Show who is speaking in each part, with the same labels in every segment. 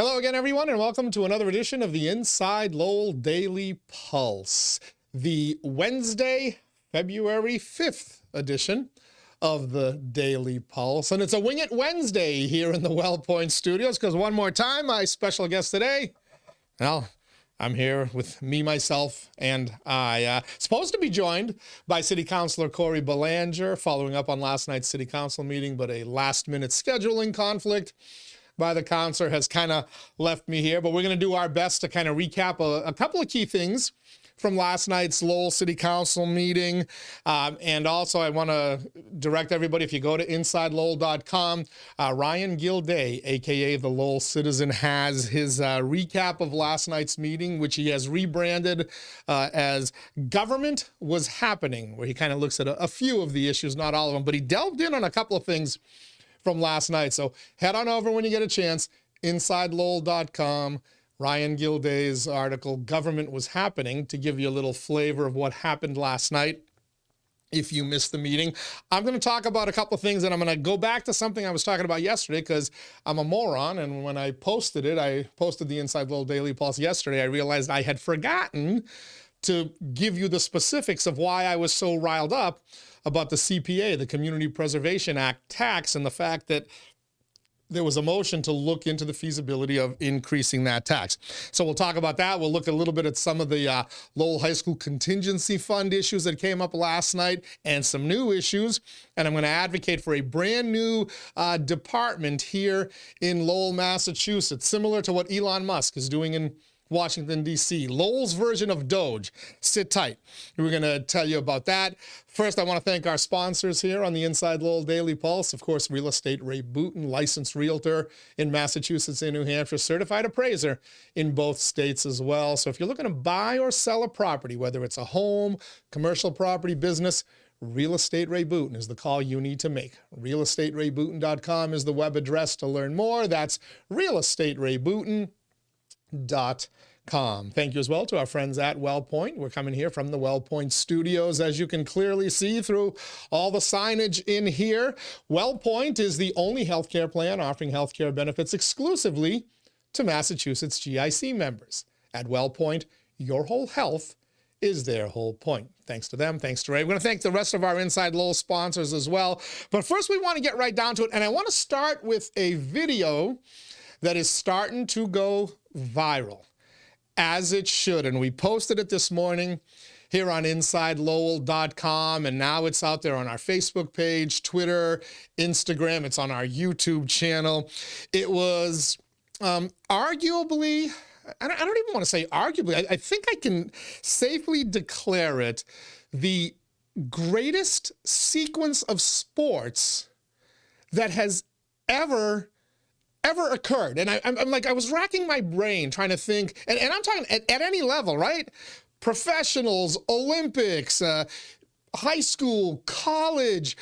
Speaker 1: Hello again, everyone, and welcome to another edition of the Inside Lowell Daily Pulse, the Wednesday, February 5th edition of the Daily Pulse. And it's a Wing It Wednesday here in the WellPoint Studios, because one more time, my special guest today, well, I'm here with me, myself, and I. Supposed to be joined by City Councilor Cory Belanger, following up on last night's City Council meeting, but a last-minute scheduling conflict by the councilor has kind of left me here. But we're going to do our best to kind of recap a couple of key things from last night's Lowell City Council meeting. And also, I want to direct everybody, if you go to InsideLowell.com, Ryan Gilday, a.k.a. the Lowell Citizen, has his recap of last night's meeting, which he has rebranded as Government Was Happening, where he kind of looks at a few of the issues, not all of them, but he delved in on a couple of things from last night. So head on over when you get a chance, InsideLowell.com, Ryan Gilday's article, Government Was Happening, to give you a little flavor of what happened last night if you missed the meeting. I'm going to talk about a couple of things, and I'm going to go back to something I was talking about yesterday, because I'm a moron, and when I posted the Inside Lowell Daily Pulse yesterday, I realized I had forgotten to give you the specifics of why I was so riled up about the CPA, the Community Preservation Act tax, and the fact that there was a motion to look into the feasibility of increasing that tax. So we'll talk about that. We'll look a little bit at some of the Lowell High School Contingency Fund issues that came up last night and some new issues. And I'm going to advocate for a brand new department here in Lowell, Massachusetts, similar to what Elon Musk is doing in Washington, D.C. Lowell's version of D.O.G.E. Sit tight. We're going to tell you about that. First, I want to thank our sponsors here on the Inside Lowell Daily Pulse. Of course, Real Estate Ray Booten, licensed realtor in Massachusetts and New Hampshire, certified appraiser in both states as well. So if you're looking to buy or sell a property, whether it's a home, commercial property, business, Real Estate Ray Booten is the call you need to make. RealEstateRayBooten.com is the web address to learn more. That's RealEstateRayBooten.com. Thank you as well to our friends at WellPoint. We're coming here from the WellPoint Studios, as you can clearly see through all the signage in here. WellPoint is the only healthcare plan offering healthcare benefits exclusively to Massachusetts GIC members. At WellPoint, your whole health is their whole point. Thanks to them, thanks to Ray. We're going to thank the rest of our Inside Lowell sponsors as well. But first, we want to get right down to it, and I want to start with a video that is starting to go viral, as it should. And we posted it this morning here on InsideLowell.com, and now it's out there on our Facebook page, Twitter, Instagram. It's on our YouTube channel. It was arguably, I don't even want to say arguably, I think I can safely declare it the greatest sequence of sports that has ever occurred. And I'm like, I was racking my brain trying to think, and I'm talking at any level, right? Professionals, Olympics, high school, college,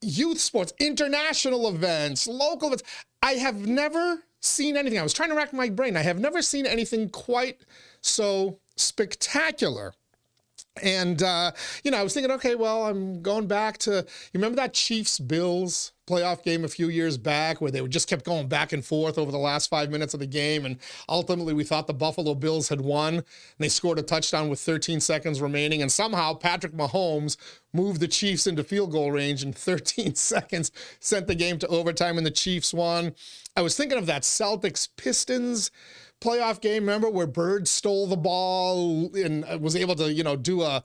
Speaker 1: youth sports, international events, local events. I have never seen anything. I was trying to rack my brain. I have never seen anything quite so spectacular. And, I was thinking, okay, well, I'm going back to, you remember that Chiefs-Bills playoff game a few years back where they just kept going back and forth over the last 5 minutes of the game, and ultimately we thought the Buffalo Bills had won, and they scored a touchdown with 13 seconds remaining, and somehow Patrick Mahomes moved the Chiefs into field goal range in 13 seconds, sent the game to overtime, and the Chiefs won. I was thinking of that Celtics-Pistons playoff game, remember, where Bird stole the ball and was able to, do a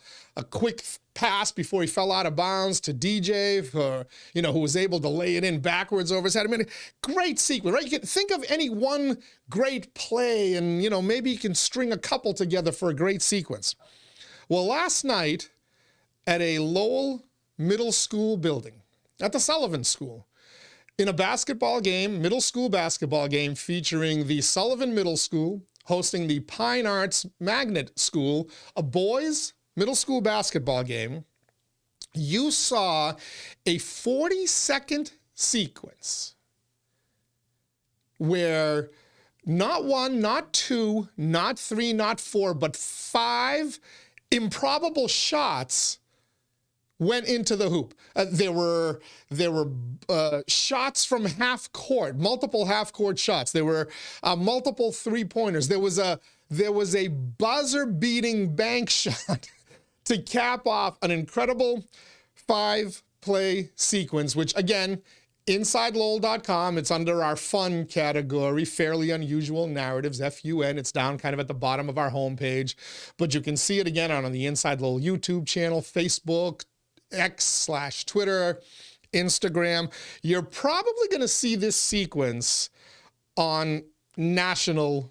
Speaker 1: quick pass before he fell out of bounds to DJ, who was able to lay it in backwards over his head. I mean, great sequence, right? You can think of any one great play and, maybe you can string a couple together for a great sequence. Well, last night at a Lowell middle school building, at the Sullivan School, in a basketball game, middle school basketball game, featuring the Sullivan Middle School hosting the Pine Arts Magnet School, a boys' middle school basketball game, you saw a 40-second sequence where not one, not two, not three, not four, but 5 improbable shots went into the hoop. There were shots from half court, multiple half court shots. There were multiple three-pointers. There was a buzzer-beating bank shot to cap off an incredible 5-play sequence, which again, InsideLowell.com, it's under our fun category, fairly unusual narratives, FUN. It's down kind of at the bottom of our homepage, but you can see it again on the Inside Lowell YouTube channel, Facebook, X/Twitter, Instagram. You're probably going to see this sequence on national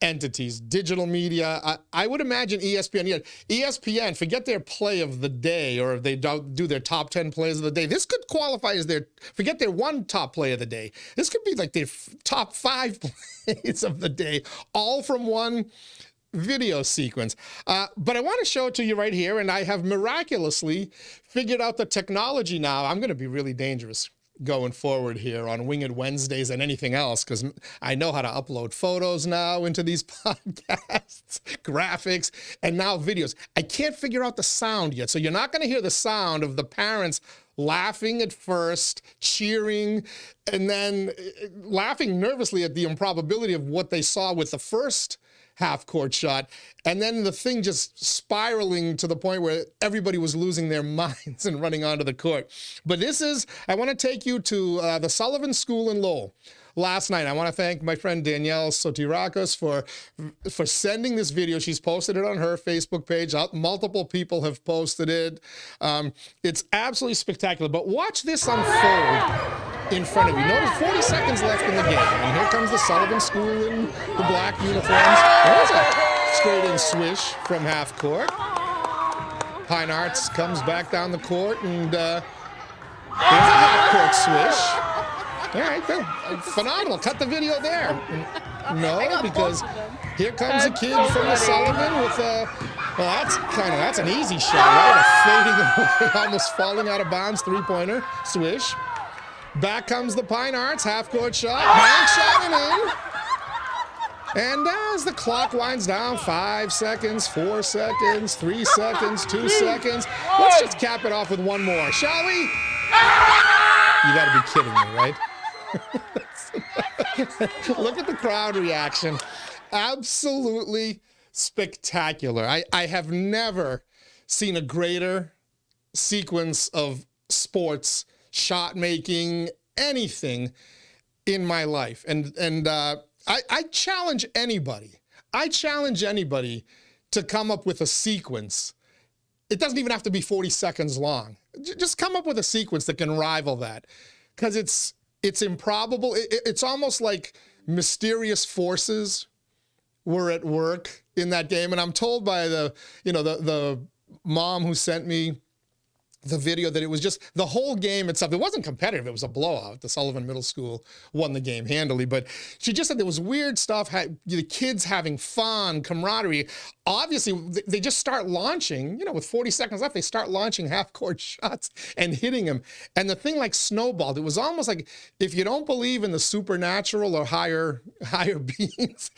Speaker 1: entities, digital media. I would imagine ESPN. Yeah, ESPN, forget their play of the day, or if they don't do their top 10 plays of the day. This could qualify as forget their one top play of the day. This could be like their top 5 plays of the day, all from one video sequence. But I want to show it to you right here, and I have miraculously figured out the technology now. I'm going to be really dangerous going forward here on Winged Wednesdays and anything else, because I know how to upload photos now into these podcasts, graphics, and now videos. I can't figure out the sound yet, so you're not going to hear the sound of the parents laughing at first, cheering, and then laughing nervously at the improbability of what they saw with the first half-court shot, and then the thing just spiraling to the point where everybody was losing their minds and running onto the court. But I want to take you to the Sullivan School in Lowell. Last night, I want to thank my friend Danielle Sotirakos for sending this video. She's posted it on her Facebook page. Multiple people have posted it. It's absolutely spectacular. But watch this unfold in front of you. Notice 40 seconds left in the game. And here comes the Sullivan School in the black uniforms. There's a straight-in swish from half court. Pine Arts comes back down the court, and there's a half-court swish. All right, phenomenal. Cut the video there. No, because here comes a kid from the Sullivan with that's an easy shot, right? A fading away, almost falling out of bounds, three-pointer, swish. Back comes the Pine Arts, half-court shot, bank shot and in. And as the clock winds down, 5 seconds, 4 seconds, 3 seconds, 2 seconds. Let's just cap it off with one more, shall we? You gotta be kidding me, right? Look at the crowd reaction. Absolutely spectacular. I have never seen a greater sequence of sports, shot making, anything in my life. And I challenge anybody. I challenge anybody to come up with a sequence. It doesn't even have to be 40 seconds long. Just come up with a sequence that can rival that, because it's improbable. It's almost like mysterious forces were at work in that game. And I'm told by the mom who sent me the video that it was just the whole game itself. It wasn't competitive. It was a blowout. The Sullivan Middle School won the game handily. But she just said there was weird stuff, the kids having fun, camaraderie. Obviously, they just start launching, with 40 seconds left, they start launching half-court shots and hitting them. And the thing snowballed. It was almost like, if you don't believe in the supernatural or higher beings,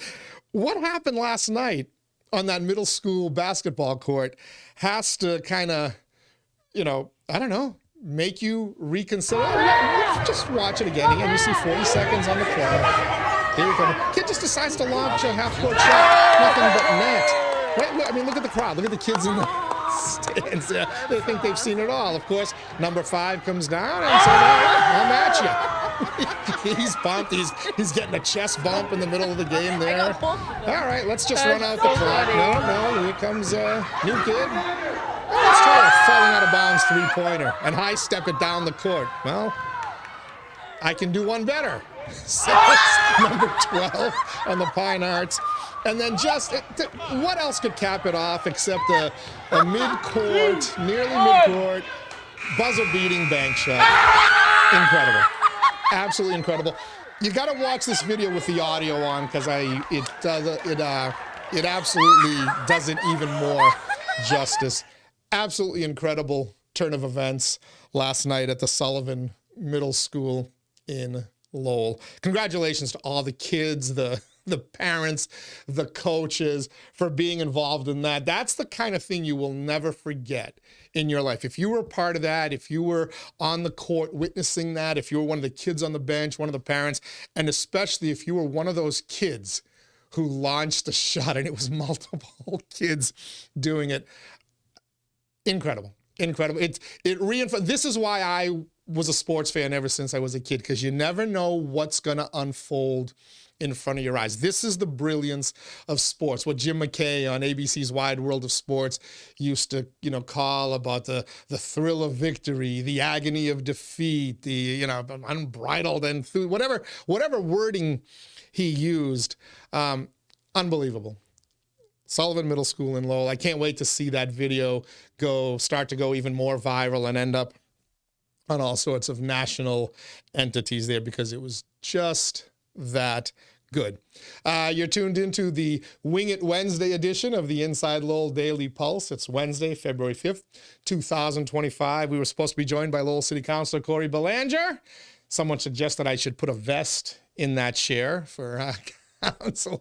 Speaker 1: what happened last night on that middle school basketball court has to kind of, I don't know, make you reconsider. Just watch it again. You see 40 seconds on the clock. Here we go. Kid just decides to launch a half-court shot. Nothing but net. Right? Look at the crowd. Look at the kids in the stands there. They think they've seen it all. Of course, number 5 comes down and says, all right, I'm at you. He's bumped. He's getting a chest bump in the middle of the game there. All right, let's just run out the clock. No, here comes a new kid. Let's try a falling out of bounds three-pointer and high step it down the court. Well, I can do one better. So number 12 on the Pine Arts. And then what else could cap it off except a mid-court, nearly mid-court, buzzer-beating bank shot. Incredible. Absolutely incredible. You got to watch this video with the audio on, because it absolutely does it even more justice. Absolutely incredible turn of events last night at the Sullivan Middle School in Lowell. Congratulations to all the kids, the the parents, the coaches for being involved in that. That's the kind of thing you will never forget in your life. If you were a part of that, if you were on the court witnessing that, if you were one of the kids on the bench, one of the parents, and especially if you were one of those kids who launched a shot and it was multiple kids doing it, incredible. Incredible. This is why I was a sports fan ever since I was a kid, because you never know what's going to unfold in front of your eyes. This is the brilliance of sports. What Jim McKay on ABC's Wide World of Sports used to, call about the thrill of victory, the agony of defeat, the, unbridled enthusiasm, whatever wording he used. Unbelievable. Sullivan Middle School in Lowell. I can't wait to see that video start to go even more viral and end up on all sorts of national entities there, because it was just that good. You're tuned into the Wing It Wednesday edition of the Inside Lowell Daily Pulse. It's Wednesday, February 5th, 2025. We were supposed to be joined by Lowell City Councilor Cory Belanger. Someone suggested I should put a vest in that chair for Councilor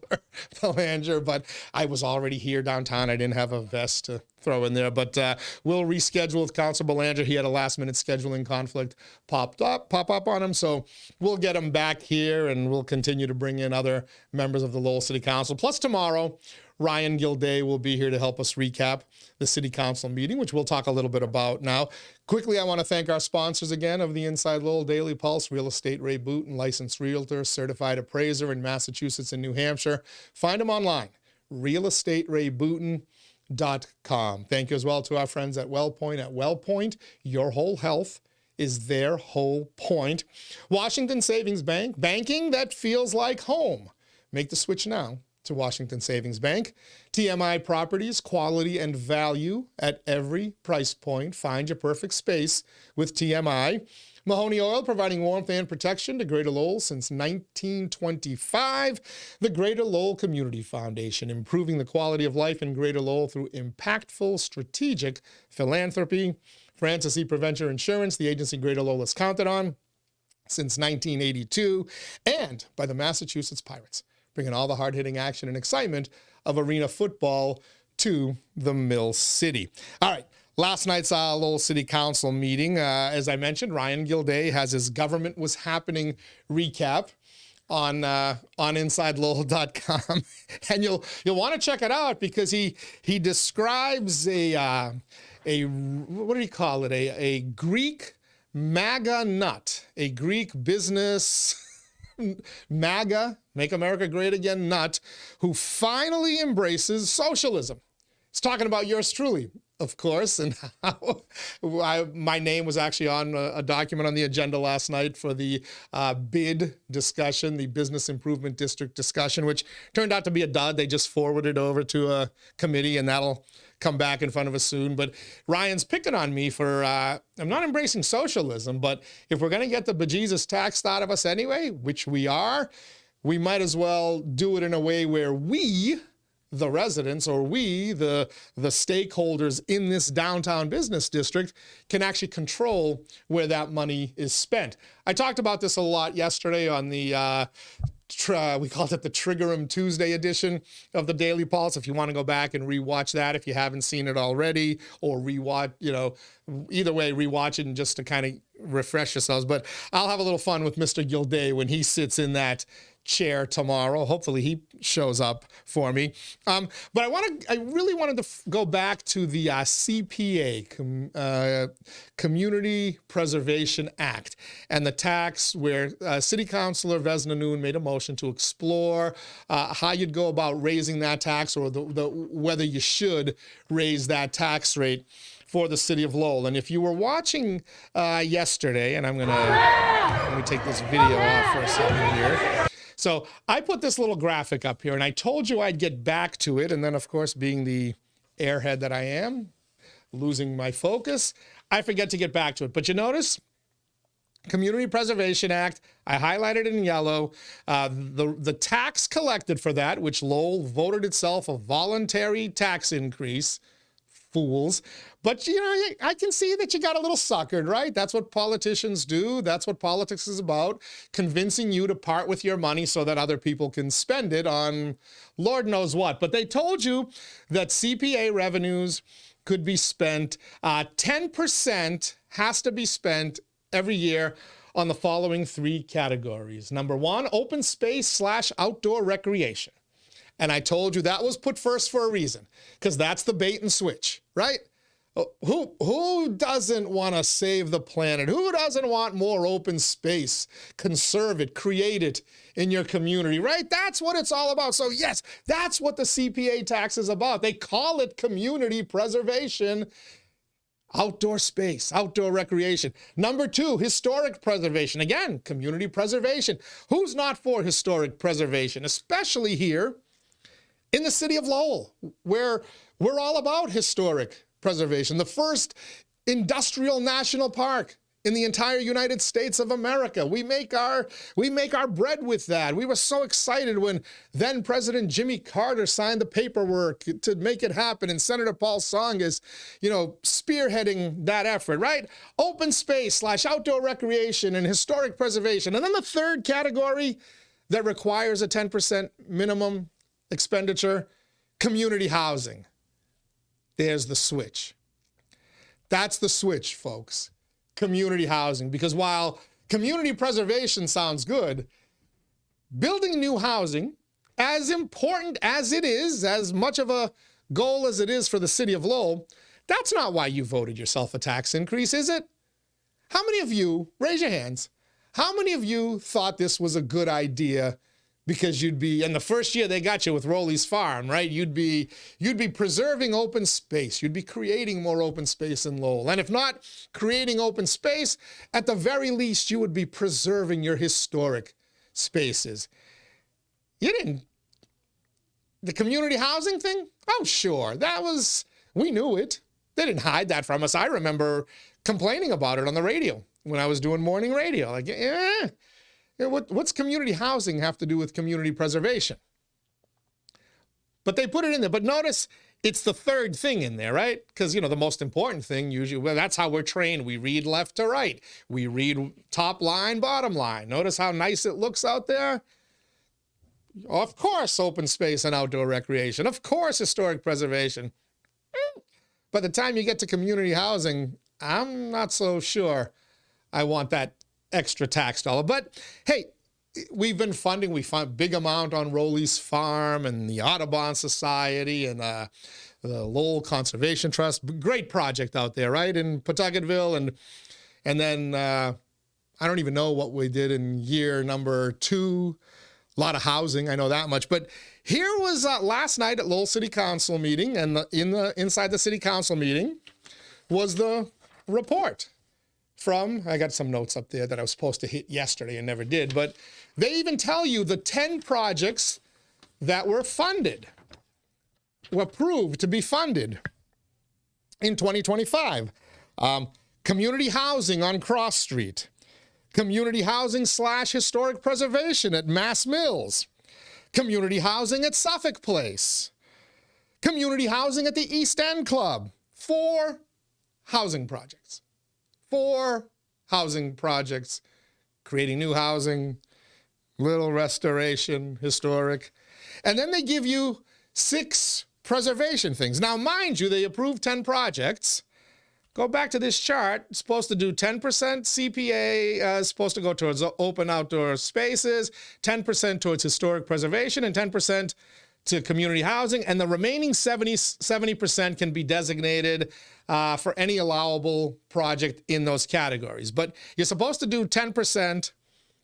Speaker 1: Belanger, but I was already here downtown. I didn't have a vest to throw in there, but we'll reschedule with Councilor Belanger. He had a last-minute scheduling conflict pop up on him, so we'll get him back here, and we'll continue to bring in other members of the Lowell City Council. Plus tomorrow, Ryan Gildea will be here to help us recap the City Council meeting, which we'll talk a little bit about now. Quickly, I want to thank our sponsors again of the Inside Lowell Daily Pulse: Real Estate Ray Booten, licensed realtor, certified appraiser in Massachusetts and New Hampshire. Find him online, realestaterayBooten.com. Thank you as well to our friends at WellPoint. At WellPoint, your whole health is their whole point. Washington Savings Bank, banking that feels like home. Make the switch now to Washington Savings Bank. TMI Properties, quality and value at every price point. Find your perfect space with TMI. Mahoney Oil, providing warmth and protection to Greater Lowell since 1925. The Greater Lowell Community Foundation, improving the quality of life in Greater Lowell through impactful strategic philanthropy. Francis E. Preventer Insurance, the agency Greater Lowell has counted on since 1982. And by the Massachusetts Pirates, bringing all the hard-hitting action and excitement of arena football to the Mill City. All right, last night's Lowell City Council meeting, as I mentioned, Ryan Gildea has his Government Was Happening recap on InsideLowell.com, and you'll want to check it out, because he describes a what do you call it? A Greek MAGA nut, a Greek business MAGA, Make America Great Again nut, who finally embraces socialism. He's talking about yours truly, of course, and how my name was actually on a document on the agenda last night for the BID discussion, the Business Improvement District discussion, which turned out to be a dud. They just forwarded over to a committee, and that'll come back in front of us soon. But Ryan's picking on me for, I'm not embracing socialism, but if we're going to get the bejesus taxed out of us anyway, which we are, we might as well do it in a way where we, the residents, or we, the stakeholders in this downtown business district, can actually control where that money is spent. I talked about this a lot yesterday on the we called it the Trigger 'em Tuesday edition of the Daily Pulse. If you want to go back and rewatch that, if you haven't seen it already, or rewatch, either way, rewatch it and just to kind of refresh yourselves. But I'll have a little fun with Mr. Gildea when he sits in that chair tomorrow. Hopefully he shows up for me. But I really wanted to go back to the CPA, Community Preservation Act, and the tax where City Councilor Vesna Noon made a motion to explore how you'd go about raising that tax, or whether you should raise that tax rate for the city of Lowell. And if you were watching yesterday, and let me take this video off for a second here. So I put this little graphic up here, and I told you I'd get back to it. And then, of course, being the airhead that I am, losing my focus, I forget to get back to it. But you notice, Community Preservation Act, I highlighted it in yellow. The tax collected for that, which Lowell voted itself a voluntary tax increase, fools. But, you know, I can see that you got a little suckered, right? That's what politicians do. That's what politics is about, convincing you to part with your money so that other people can spend it on Lord knows what. But they told you that CPA revenues could be spent, 10% has to be spent every year on the following 3 categories. Number 1, open space / outdoor recreation. And I told you that was put first for a reason, because that's the bait and switch, right? Who doesn't want to save the planet? Who doesn't want more open space? Conserve it, create it in your community, right? That's what it's all about. So yes, that's what the CPA tax is about. They call it community preservation. Outdoor space, outdoor recreation. Number 2, historic preservation. Again, community preservation. Who's not for historic preservation, especially here in the city of Lowell, where we're all about historic preservation, the first industrial national park in the entire United States of America. We make our bread with that. We were so excited when then President Jimmy Carter signed the paperwork to make it happen, and Senator Paul Song is, you know, spearheading that effort, right? Open space / outdoor recreation and historic preservation. And then the 3rd category that requires a 10% minimum expenditure, community housing. There's the switch. That's the switch, folks. Community housing. Because while community preservation sounds good, building new housing, as important as it is, as much of a goal as it is for the city of Lowell, that's not why you voted yourself a tax increase, is it? How many of you, raise your hands, how many of you thought this was a good idea because you'd be, in the first year they got you with Rowley's Farm, right? You'd be preserving open space. You'd be creating more open space in Lowell. And if not creating open space, at the very least, you would be preserving your historic spaces. You didn't, the community housing thing? Oh, sure, we knew it. They didn't hide that from us. I remember complaining about it on the radio when I was doing morning radio. Like, what's community housing have to do with community preservation? But they put it in there. But notice it's the 3rd thing in there, right? Because, you know, the most important thing usually, well, that's how we're trained. We read left to right. We read top line, bottom line. Notice how nice it looks out there? Of course, open space and outdoor recreation. Of course, historic preservation. By the time you get to community housing, I'm not so sure I want that extra tax dollar. But hey, we fund a big amount on Rowley's Farm and the Audubon Society and the Lowell Conservation Trust. Great project out there, right, in Pawtucketville. And then I don't even know what we did in year number 2. A lot of housing, I know that much. But here was last night at Lowell City Council meeting, and inside the City Council meeting was the report from, I got some notes up there that I was supposed to hit yesterday and never did, but they even tell you the 10 projects that were funded, were approved to be funded in 2025. Community housing on Cross Street, community housing / historic preservation at Mass Mills, community housing at Suffolk Place, community housing at the East End Club. 4 housing projects. 4 housing projects, creating new housing, little restoration, historic. And then they give you 6 preservation things. Now, mind you, they approved 10 projects. Go back to this chart. It's supposed to do 10% CPA, supposed to go towards open outdoor spaces, 10% towards historic preservation, and 10% to community housing, and the remaining 70% can be designated for any allowable project in those categories. But you're supposed to do 10%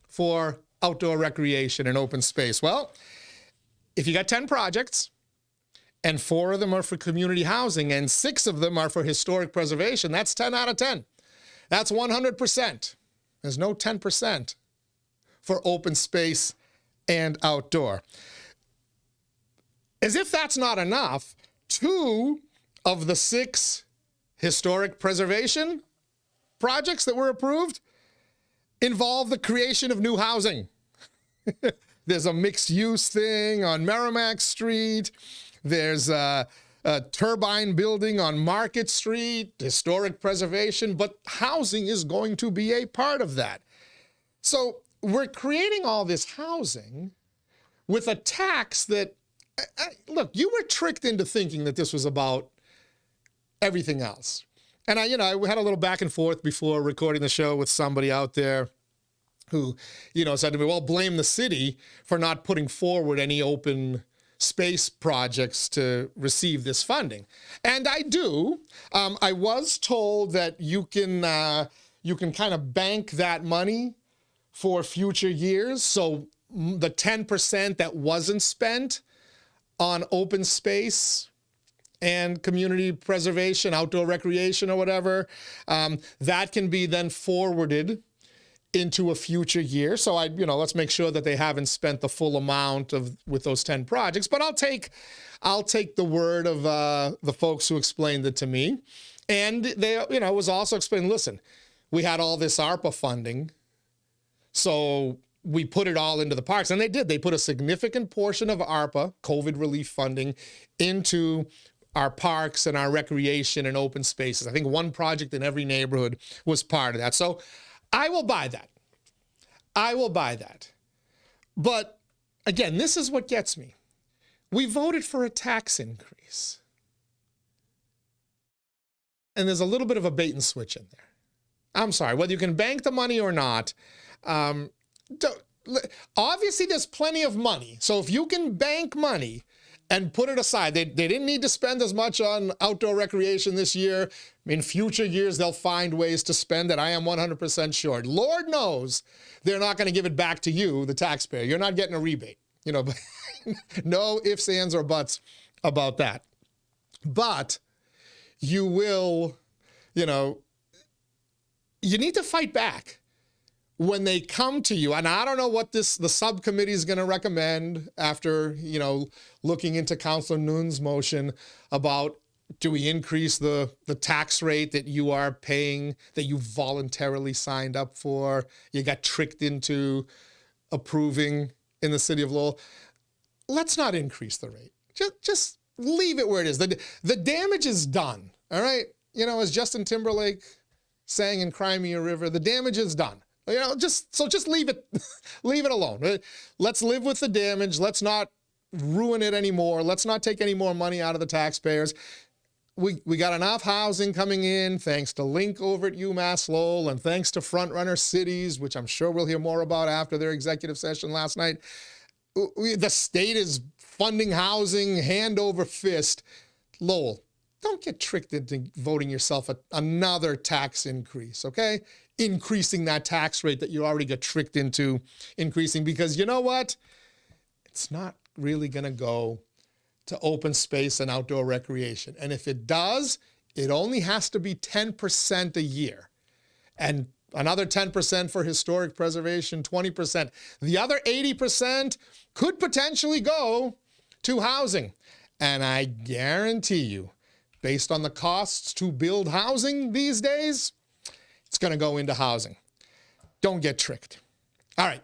Speaker 1: for outdoor recreation and open space. Well, if you got 10 projects and 4 of them are for community housing and 6 of them are for historic preservation, that's 10 out of 10. That's 100%. There's no 10% for open space and outdoor. As if that's not enough, 2 of the 6 historic preservation projects that were approved involve the creation of new housing. There's a mixed use thing on Merrimack Street. There's turbine building on Market Street, historic preservation, but housing is going to be a part of that. So we're creating all this housing with a tax that, look, you were tricked into thinking that this was about everything else. And I had a little back and forth before recording the show with somebody out there who, said to me, well, blame the city for not putting forward any open space projects to receive this funding. And I do. I was told that you can kind of bank that money for future years. So the 10% that wasn't spent on open space and community preservation, outdoor recreation or whatever, that can be then forwarded into a future year. So let's make sure that they haven't spent the full amount with those 10 projects. But I'll take the word of the folks who explained it to me. And they, was also explained, listen, we had all this ARPA funding, so we put it all into the parks. And they did. They put a significant portion of ARPA, COVID relief funding, into our parks and our recreation and open spaces. I think one project in every neighborhood was part of that. So I will buy that. I will buy that. But again, this is what gets me. We voted for a tax increase. And there's a little bit of a bait and switch in there. I'm sorry, whether you can bank the money or not, obviously there's plenty of money. So if you can bank money and put it aside, they didn't need to spend as much on outdoor recreation this year. In future years, they'll find ways to spend it. I am 100% sure. Lord knows they're not going to give it back to you, the taxpayer. You're not getting a rebate. No ifs, ands, or buts about that. But you will, you need to fight back when they come to you. And I don't know what the subcommittee is going to recommend after, looking into Councilor Noon's motion about, do we increase the tax rate that you are paying, that you voluntarily signed up for, you got tricked into approving in the city of Lowell. Let's not increase the rate. Just leave it where it is. The damage is done, all right? As Justin Timberlake sang in Cry Me a River, the damage is done. Just leave it, leave it alone. Let's live with the damage. Let's not ruin it anymore. Let's not take any more money out of the taxpayers. We got enough housing coming in, thanks to Link over at UMass Lowell, and thanks to Frontrunner Cities, which I'm sure we'll hear more about after their executive session last night. The state is funding housing hand over fist. Lowell, don't get tricked into voting yourself another tax increase, okay? Increasing that tax rate that you already got tricked into increasing, because you know what? It's not really going to go to open space and outdoor recreation. And if it does, it only has to be 10% a year. And another 10% for historic preservation, 20%. The other 80% could potentially go to housing. And I guarantee you, based on the costs to build housing these days, it's going to go into housing. Don't get tricked. All right,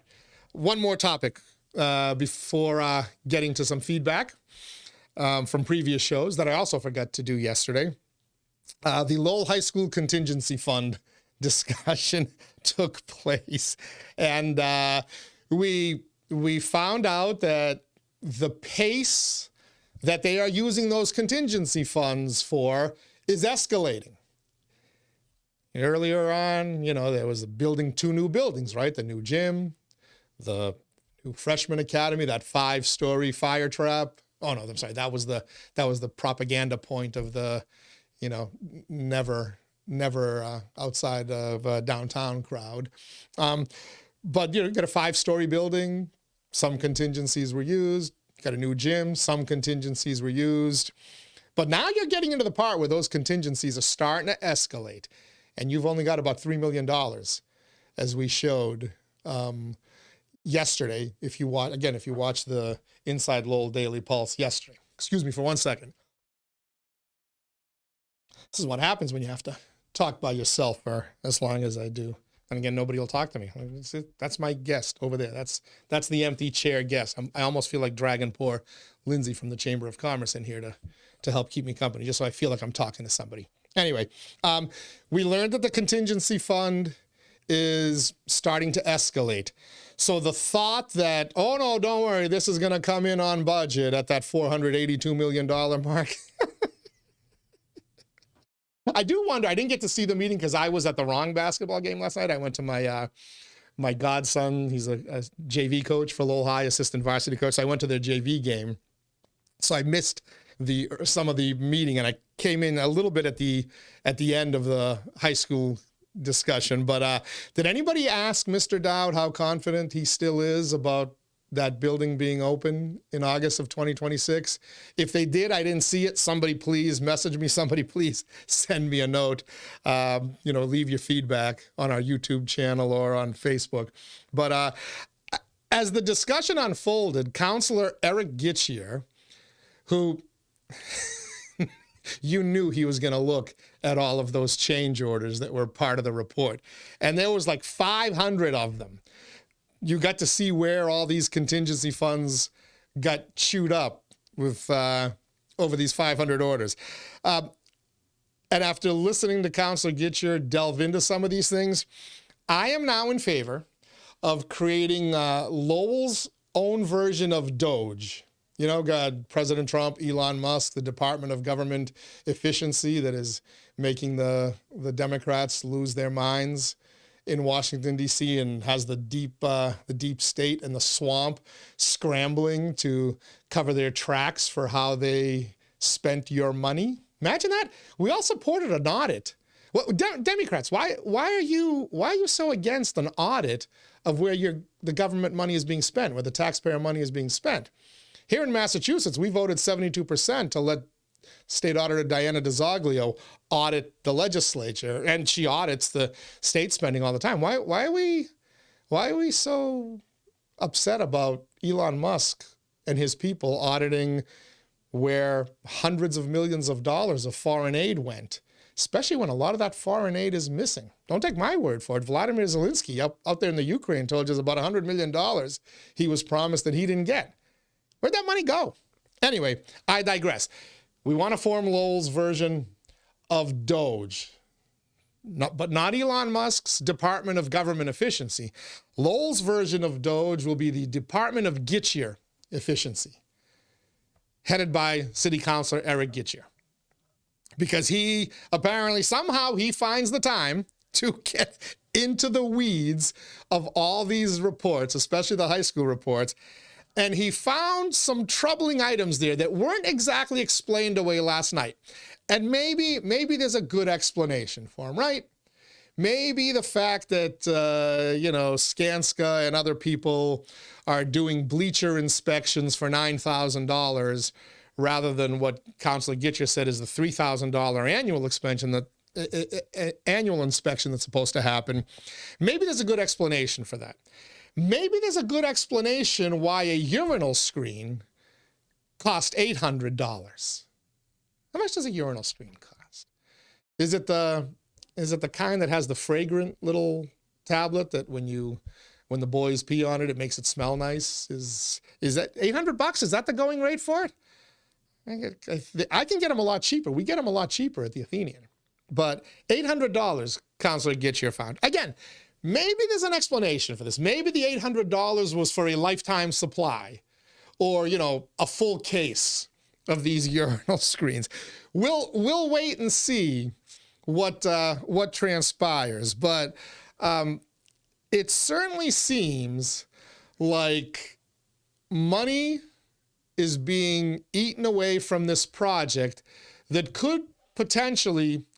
Speaker 1: one more topic before getting to some feedback from previous shows that I also forgot to do yesterday. The Lowell High School Contingency Fund discussion took place, and we found out that the pace that they are using those contingency funds for is escalating. Earlier on, there was building 2 new buildings, right? The new gym, the new freshman academy, that 5-story fire trap. Oh no, I'm sorry. That was the propaganda point of the, never outside of downtown crowd. But you got a 5-story building. Some contingencies were used. Got a new gym. Some contingencies were used. But now you're getting into the part where those contingencies are starting to escalate. And you've only got about $3 million, as we showed yesterday. If you watch the Inside Lowell Daily Pulse yesterday. Excuse me for one second. This is what happens when you have to talk by yourself for as long as I do. And again, nobody will talk to me. That's my guest over there. That's the empty chair guest. I almost feel like dragging poor Lindsay from the Chamber of Commerce in here to help keep me company, just so I feel like I'm talking to somebody. Anyway, we learned that the contingency fund is starting to escalate. So the thought that, oh no, don't worry, this is going to come in on budget at that $482 million mark. I do wonder, I didn't get to see the meeting because I was at the wrong basketball game last night. I went to my godson, he's a JV coach for Lowell High, assistant varsity coach. So I went to their JV game. So I missed some of the meeting, and I came in a little bit at the end of the high school discussion. But did anybody ask Mr. Dowd how confident he still is about that building being open in August of 2026? If they did, I didn't see it. Somebody please message me. Somebody please send me a note. Leave your feedback on our YouTube channel or on Facebook. But as the discussion unfolded, Councillor Eric Gitschier, who you knew he was going to look at all of those change orders that were part of the report. And there was like 500 of them. You got to see where all these contingency funds got chewed up with over these 500 orders. And after listening to Councillor Gitschier delve into some of these things, I am now in favor of creating Lowell's own version of D.O.G.E. You know, President Trump, Elon Musk, the Department of Government Efficiency that is making the Democrats lose their minds in Washington, D.C., and has the deep state and the swamp scrambling to cover their tracks for how they spent your money. Imagine that. We all supported an audit. Well, Democrats, why are you so against an audit of where the government money is being spent, where the taxpayer money is being spent? Here in Massachusetts, we voted 72% to let State Auditor Diana DiZoglio audit the legislature, and she audits the state spending all the time. Why are we so upset about Elon Musk and his people auditing where hundreds of millions of dollars of foreign aid went, especially when a lot of that foreign aid is missing? Don't take my word for it. Vladimir Zelensky out there in the Ukraine told you about $100 million he was promised that he didn't get. Where'd that money go? Anyway, I digress. We want to form Lowell's version of D.O.G.E., but not Elon Musk's Department of Government Efficiency. Lowell's version of D.O.G.E. will be the Department of Gitschier Efficiency, headed by City Councilor Eric Gitschier, because he apparently somehow he finds the time to get into the weeds of all these reports, especially the high school reports. And he found some troubling items there that weren't exactly explained away last night. And maybe there's a good explanation for him, right? Maybe the fact that, Skanska and other people are doing bleacher inspections for $9,000 rather than what Councilor Gitschier said is the $3,000 annual inspection that's supposed to happen. Maybe there's a good explanation for that. Maybe there's a good explanation why a urinal screen cost $800. How much does a urinal screen cost? Is it the kind that has the fragrant little tablet that when the boys pee on it, it makes it smell nice? Is that $800? Is that the going rate for it? I can get them a lot cheaper. We get them a lot cheaper at the Athenian. But $800, Councilor Gitschier found. Again, maybe there's an explanation for this. Maybe the $800 was for a lifetime supply or, a full case of these urinal screens. We'll wait and see what transpires. But it certainly seems like money is being eaten away from this project that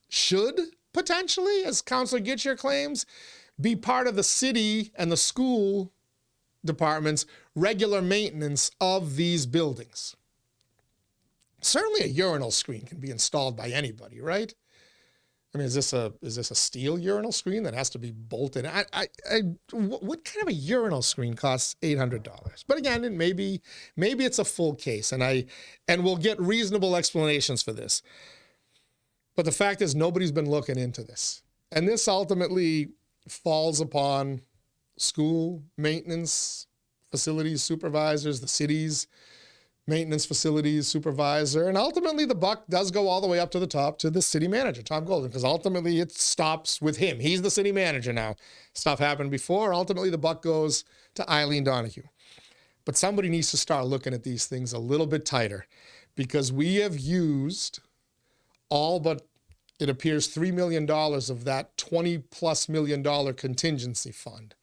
Speaker 1: should potentially, as Councilor Gitschier claims, be part of the city and the school department's regular maintenance of these buildings. Certainly a urinal screen can be installed by anybody, right? I mean, is this a steel urinal screen that has to be bolted? What kind of a urinal screen costs $800? But again, maybe it's a full case, and we'll get reasonable explanations for this. But the fact is, nobody's been looking into this, and this ultimately falls upon school maintenance facilities supervisors, the city's maintenance facilities supervisor, and ultimately the buck does go all the way up to the top to the city manager, Tom Golden, because ultimately it stops with him. He's the city manager now. Stuff happened before. Ultimately the buck goes to Eileen Donoghue. But somebody needs to start looking at these things a little bit tighter, because we have used all but, it appears, $3 million of that $20+ million contingency fund.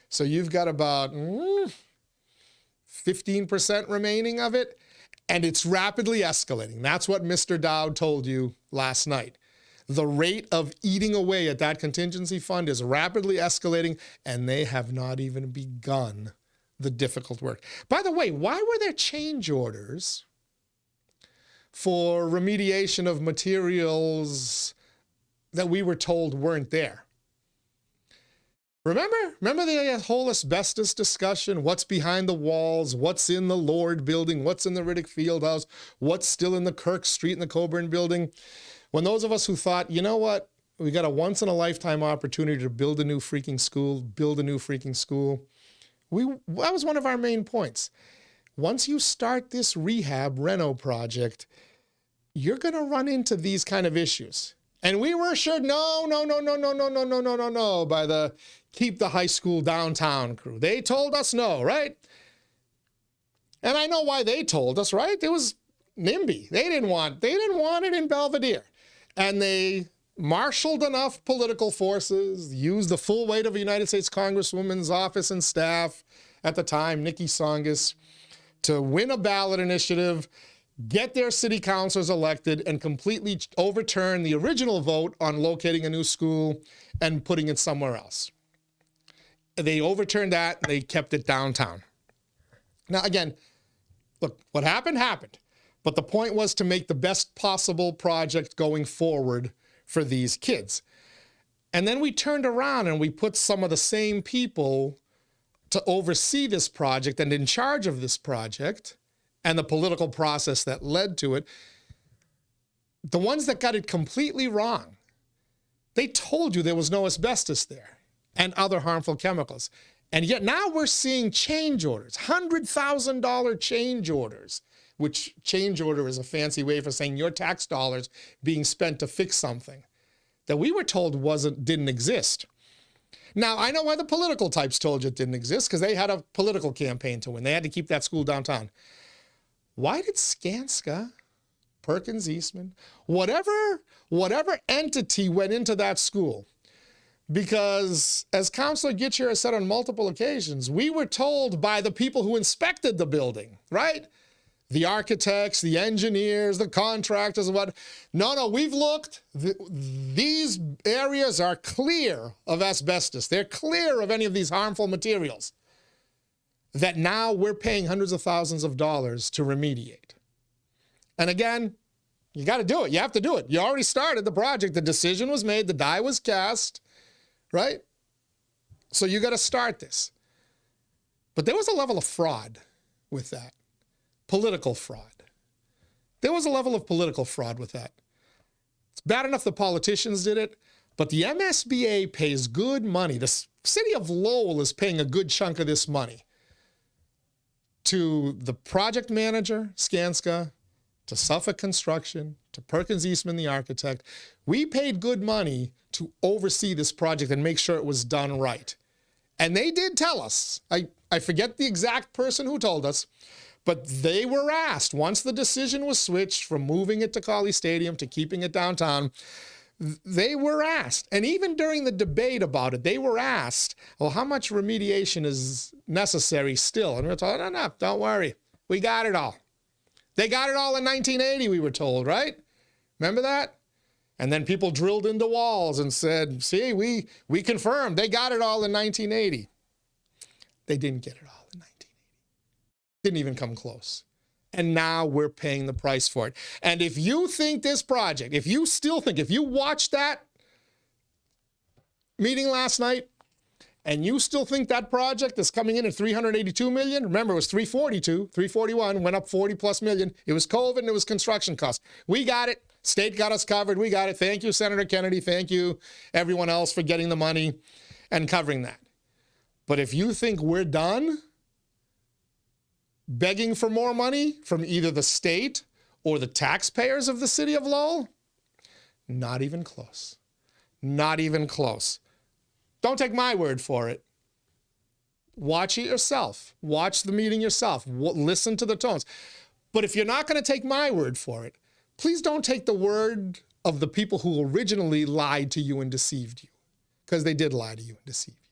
Speaker 1: So you've got about 15% remaining of it, and it's rapidly escalating. That's what Mr. Dowd told you last night. The rate of eating away at that contingency fund is rapidly escalating, and they have not even begun the difficult work. By the way, why were there change orders for remediation of materials that we were told weren't there? Remember the whole asbestos discussion? What's behind the walls? What's in the Lord building? What's in the Riddick Fieldhouse? What's still in the Kirk Street and the Coburn building? When those of us who thought, you know what, we got a once-in-a-lifetime opportunity to build a new freaking school, that was one of our main points. Once you start this rehab reno project, you're going to run into these kind of issues. And we were assured, no, by the Keep the High School Downtown crew. They told us no, right? And I know why they told us, right? It was NIMBY. They didn't want it in Belvedere. And they marshaled enough political forces, used the full weight of a United States Congresswoman's office and staff at the time, Nikki Tsongas, to win a ballot initiative, get their city councilors elected, and completely overturn the original vote on locating a new school and putting it somewhere else. They overturned that, and they kept it downtown. Now, again, look, what happened, happened. But the point was to make the best possible project going forward for these kids. And then we turned around and we put some of the same people to oversee this project and in charge of this project and the political process that led to it. The ones that got it completely wrong, they told you there was no asbestos there and other harmful chemicals. And yet now we're seeing change orders, $100,000 change orders, which change order is a fancy way for saying your tax dollars being spent to fix something that we were told didn't exist. Now, I know why the political types told you it didn't exist, because they had a political campaign to win. They had to keep that school downtown. Why did Skanska, Perkins Eastman, whatever entity went into that school? Because as Councilor Gitschier has said on multiple occasions, we were told by the people who inspected the building, right? The architects, the engineers, the contractors, and what? No, we've looked. These areas are clear of asbestos. They're clear of any of these harmful materials that now we're paying hundreds of thousands of dollars to remediate. And again, you got to do it. You have to do it. You already started the project. The decision was made. The die was cast, right? So you got to start this. But there was a level of fraud with that. Political fraud. There was a level of political fraud with that. It's bad enough the politicians did it, but the MSBA pays good money. The city of Lowell is paying a good chunk of this money to the project manager, Skanska, to Suffolk Construction, to Perkins Eastman, the architect. We paid good money to oversee this project and make sure it was done right. And they did tell us, I forget the exact person who told us, but they were asked, once the decision was switched from moving it to Colley Stadium to keeping it downtown, they were asked, and even during the debate about it, they were asked, well, how much remediation is necessary still? And we were told, no, don't worry. We got it all. They got it all in 1980, we were told, right? Remember that? And then people drilled into walls and said, see, we confirmed they got it all in 1980. They didn't get it all in 1980. Didn't even come close. And now we're paying the price for it. And if you think this project, if you watched that meeting last night, and you still think that project is coming in at $382 million, remember it was $341, went up $40+ million. It was COVID and it was construction costs. We got it. State got us covered. We got it. Thank you, Senator Kennedy. Thank you, everyone else, for getting the money and covering that. But if you think we're done, begging for more money from either the state or the taxpayers of the city of Lowell? Not even close. Not even close. Don't take my word for it. Watch it yourself. Watch the meeting yourself. Listen to the tones. But if you're not going to take my word for it, please don't take the word of the people who originally lied to you and deceived you, because they did lie to you and deceive you.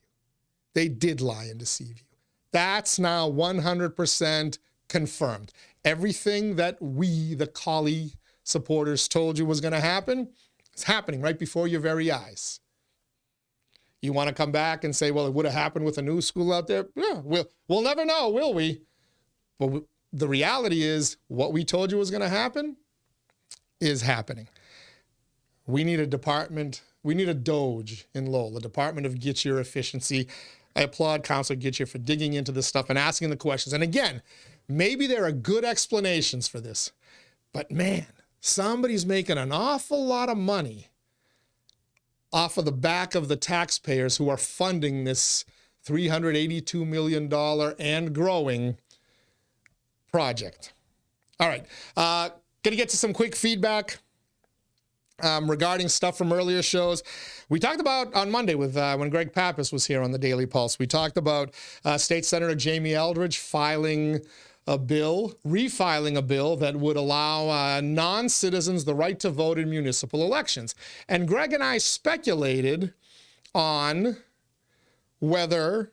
Speaker 1: They did lie and deceive you. That's now 100% confirmed. Everything that we, the 𝐈𝐲𝐬𝐿𝐼 supporters, told you was going to happen, it's happening right before your very eyes. You want to come back and say, well, it would have happened with a new school out there? Yeah, we'll never know, will we? But the reality is, what we told you was going to happen is happening. We need a department, we need a D.O.G.E in Lowell, the Department of Gitschier Efficiency. I applaud Councilor Gitschier for digging into this stuff and asking the questions. And again, maybe there are good explanations for this, but man, somebody's making an awful lot of money off of the back of the taxpayers who are funding this $382 million and growing project. All right, going to get to some quick feedback regarding stuff from earlier shows. We talked about on Monday with when Greg Pappas was here on the Daily Pulse, we talked about State Senator Jamie Eldridge refiling a bill that would allow non-citizens the right to vote in municipal elections. And Greg and I speculated on whether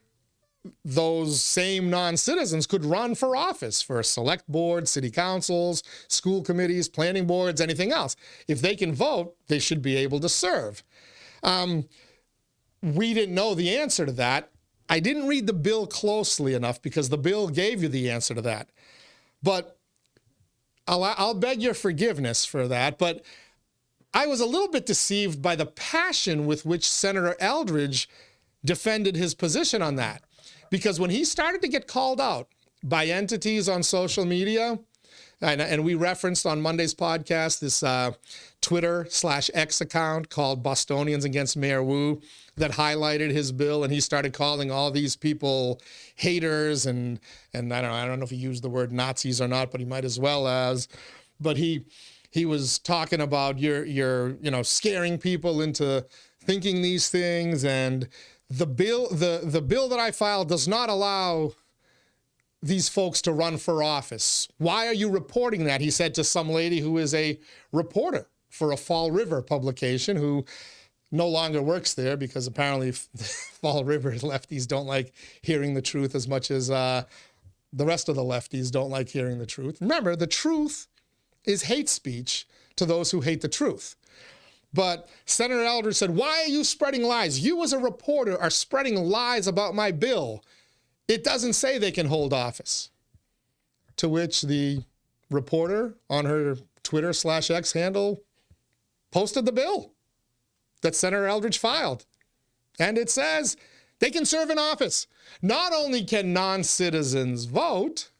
Speaker 1: those same non-citizens could run for office for select boards, city councils, school committees, planning boards, anything else. If they can vote, they should be able to serve. We didn't know the answer to that. I didn't read the bill closely enough because the bill gave you the answer to that. But I'll beg your forgiveness for that. But I was a little bit deceived by the passion with which Senator Eldridge defended his position on that. Because when he started to get called out by entities on social media, and we referenced on Monday's podcast this Twitter/X account called Bostonians Against Mayor Wu that highlighted his bill, and he started calling all these people haters, and I don't know if he used the word Nazis or not, but he might as well as. But he was talking about you're scaring people into thinking these things, and the bill that I filed does not allow these folks to run for office. Why are you reporting that? He said to some lady who is a reporter for a Fall River publication who no longer works there because apparently Fall River lefties don't like hearing the truth as much as the rest of the lefties don't like hearing the truth. Remember, the truth is hate speech to those who hate the truth. But Senator Eldridge said, why are you spreading lies? You as a reporter are spreading lies about my bill. It doesn't say they can hold office. To which the reporter on her Twitter/X handle posted the bill that Senator Eldridge filed. And it says they can serve in office. Not only can non-citizens vote,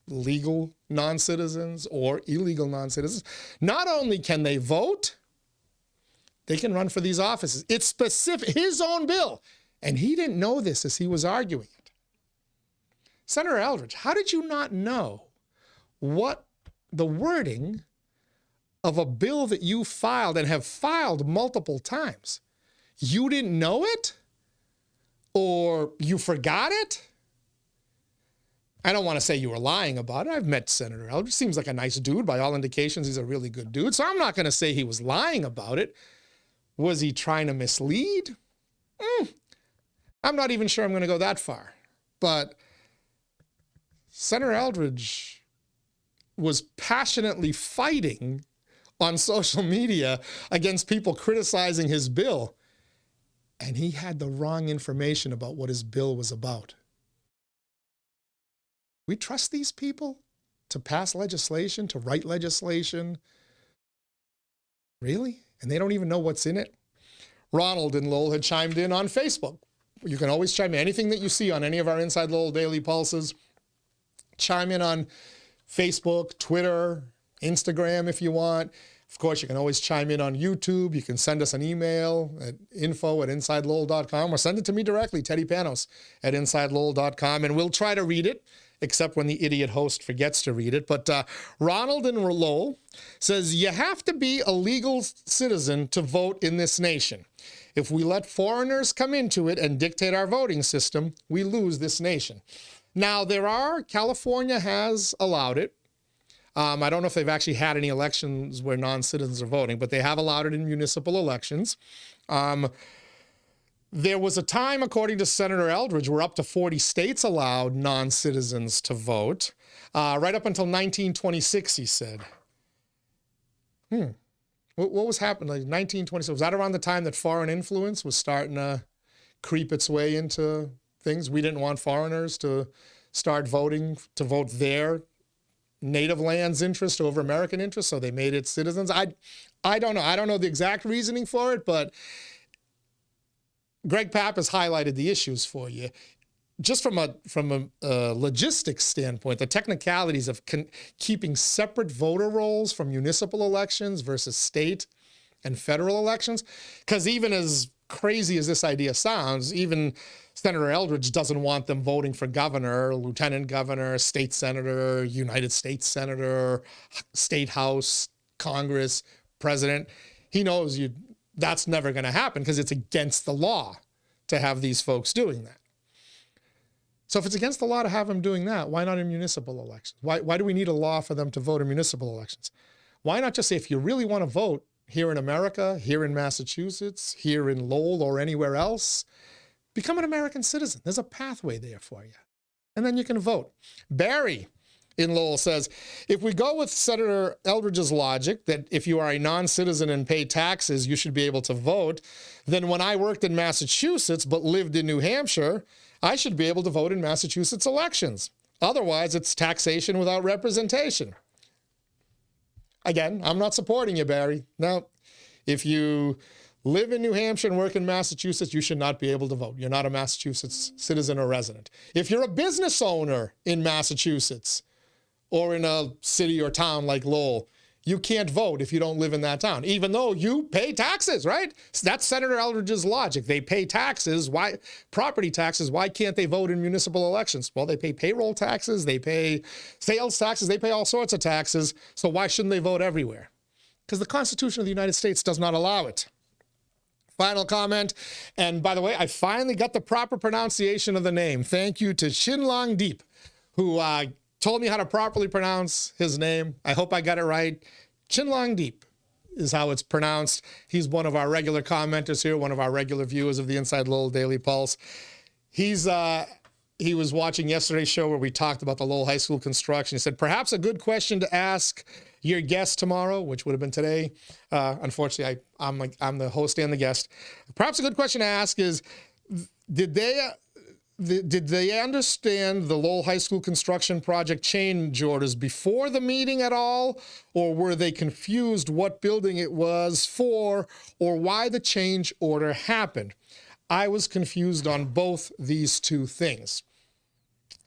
Speaker 1: legal non-citizens or illegal non-citizens, not only can they vote, they can run for these offices. It's specific, his own bill. And he didn't know this as he was arguing it. Senator Eldridge, how did you not know what the wording of a bill that you filed and have filed multiple times? You didn't know it? Or you forgot it? I don't want to say you were lying about it. I've met Senator Eldridge. Seems like a nice dude. By all indications, he's a really good dude. So I'm not going to say he was lying about it. Was he trying to mislead? I'm not even sure I'm going to go that far. But Senator Eldridge was passionately fighting on social media against people criticizing his bill. And he had the wrong information about what his bill was about. We trust these people to pass legislation, to write legislation? Really? And they don't even know what's in it? Ronald in Lowell had chimed in on Facebook. You can always chime in. Anything that you see on any of our Inside Lowell Daily Pulses, chime in on Facebook, Twitter, Instagram if you want. Of course, you can always chime in on YouTube. You can send us an email at info@InsideLowell.com or send it to me directly, Teddy Panos at InsideLowell.com, and we'll try to read it except when the idiot host forgets to read it. But Ronald in Lowell says, you have to be a legal citizen to vote in this nation. If we let foreigners come into it and dictate our voting system, we lose this nation. Now, California has allowed it. I don't know if they've actually had any elections where non-citizens are voting, but they have allowed it in municipal elections. There was a time, according to Senator Eldridge, where up to 40 states allowed non-citizens to vote, right up until 1926, he said. What was happening? Like 1926, was that around the time that foreign influence was starting to creep its way into things? We didn't want foreigners to start voting, to vote their native land's interest over American interest, so they made it citizens. I don't know. I don't know the exact reasoning for it, but Greg Papp has highlighted the issues for you. Just from a logistics standpoint, the technicalities of keeping separate voter rolls from municipal elections versus state and federal elections, because even as crazy as this idea sounds, even Senator Eldridge doesn't want them voting for governor, lieutenant governor, state senator, United States senator, state house, Congress, president. He knows that's never going to happen because it's against the law to have these folks doing that. So if it's against the law to have them doing that, why not in municipal elections? Why do we need a law for them to vote in municipal elections? Why not just say, if you really want to vote here in America, here in Massachusetts, here in Lowell or anywhere else, become an American citizen. There's a pathway there for you. And then you can vote. Barry in Lowell says, if we go with Senator Eldridge's logic that if you are a non-citizen and pay taxes, you should be able to vote, then when I worked in Massachusetts but lived in New Hampshire, I should be able to vote in Massachusetts elections. Otherwise, it's taxation without representation. Again, I'm not supporting you, Barry. Now, if you live in New Hampshire and work in Massachusetts, you should not be able to vote. You're not a Massachusetts citizen or resident. If you're a business owner in Massachusetts or in a city or town like Lowell, you can't vote if you don't live in that town, even though you pay taxes, right? That's Senator Eldridge's logic. They pay taxes. Why? Property taxes. Why can't they vote in municipal elections? Well, they pay payroll taxes. They pay sales taxes. They pay all sorts of taxes. So why shouldn't they vote everywhere? Because the Constitution of the United States does not allow it. Final comment. And by the way, I finally got the proper pronunciation of the name. Thank you to 𝐸𝐞𝐿, who told me how to properly pronounce his name. I hope I got it right. 𝐸𝐿 is how it's pronounced. He's one of our regular commenters here, one of our regular viewers of the Inside Lowell Daily Pulse. He was watching yesterday's show where we talked about the Lowell High School construction. He said, perhaps a good question to ask your guest tomorrow, which would have been today. Unfortunately, I'm the host and the guest. Perhaps a good question to ask is, did they understand the Lowell High School construction project change orders before the meeting at all? Or were they confused what building it was for or why the change order happened? I was confused on both these two things.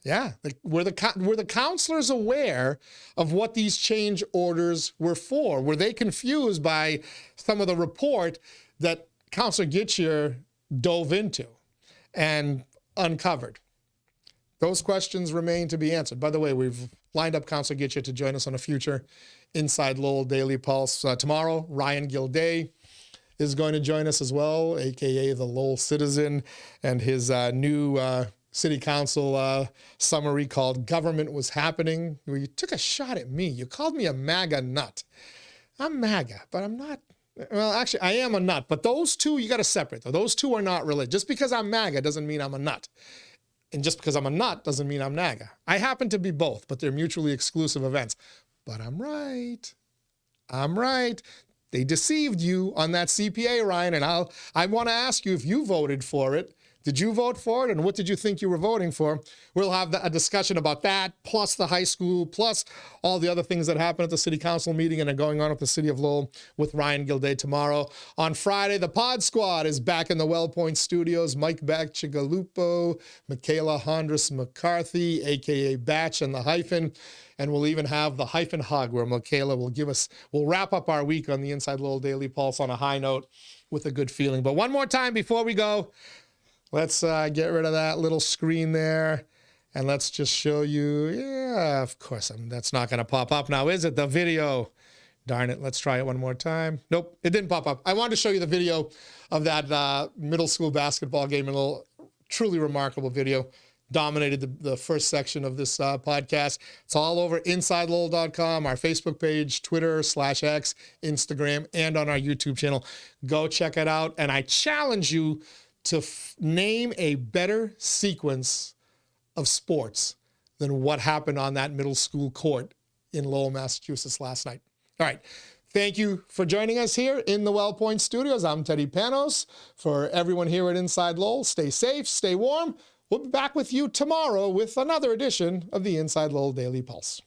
Speaker 1: Yeah, were the counselors aware of what these change orders were for? Were they confused by some of the report that Counselor Gitschier dove into and uncovered? Those questions remain to be answered. By the way, we've lined up Counselor Gitschier to join us on a future Inside Lowell Daily Pulse. Tomorrow, Ryan Gilday is going to join us as well, a.k.a. the Lowell Citizen, and his new City Council summary called Government Was Happening. You took a shot at me. You called me a MAGA nut. I'm MAGA, but I'm not. Well, actually, I am a nut, but those two, you got to separate. Those two are not related. Just because I'm MAGA doesn't mean I'm a nut. And just because I'm a nut doesn't mean I'm MAGA. I happen to be both, but they're mutually exclusive events. But I'm right. I'm right. They deceived you on that CPA, Ryan, and I want to ask you if you voted for it. Did you vote for it, and what did you think you were voting for? We'll have a discussion about that, plus the high school, plus all the other things that happened at the City Council meeting and are going on at the City of Lowell with Ryan Gilday tomorrow. On Friday, the Pod Squad is back in the WellPoint studios. Mike Bacigalupo, Michaela Hondras McCarthy, a.k.a. Batch and the Hyphen. And we'll even have the Hyphen Hug, where Michaela will wrap up our week on the Inside Lowell Daily Pulse on a high note with a good feeling. But one more time before we go, let's get rid of that little screen there. And let's just show you. Yeah, of course, that's not going to pop up now, is it? The video. Darn it. Let's try it one more time. Nope, it didn't pop up. I wanted to show you the video of that middle school basketball game, a little truly remarkable video. Dominated the first section of this podcast. It's all over InsideLowell.com, our Facebook page, Twitter/X, Instagram, and on our YouTube channel. Go check it out. And I challenge you to name a better sequence of sports than what happened on that middle school court in Lowell, Massachusetts last night. All right. Thank you for joining us here in the WellPoint Studios. I'm Teddy Panos. For everyone here at Inside Lowell, stay safe, stay warm. We'll be back with you tomorrow with another edition of the Inside Lowell Daily Pulse.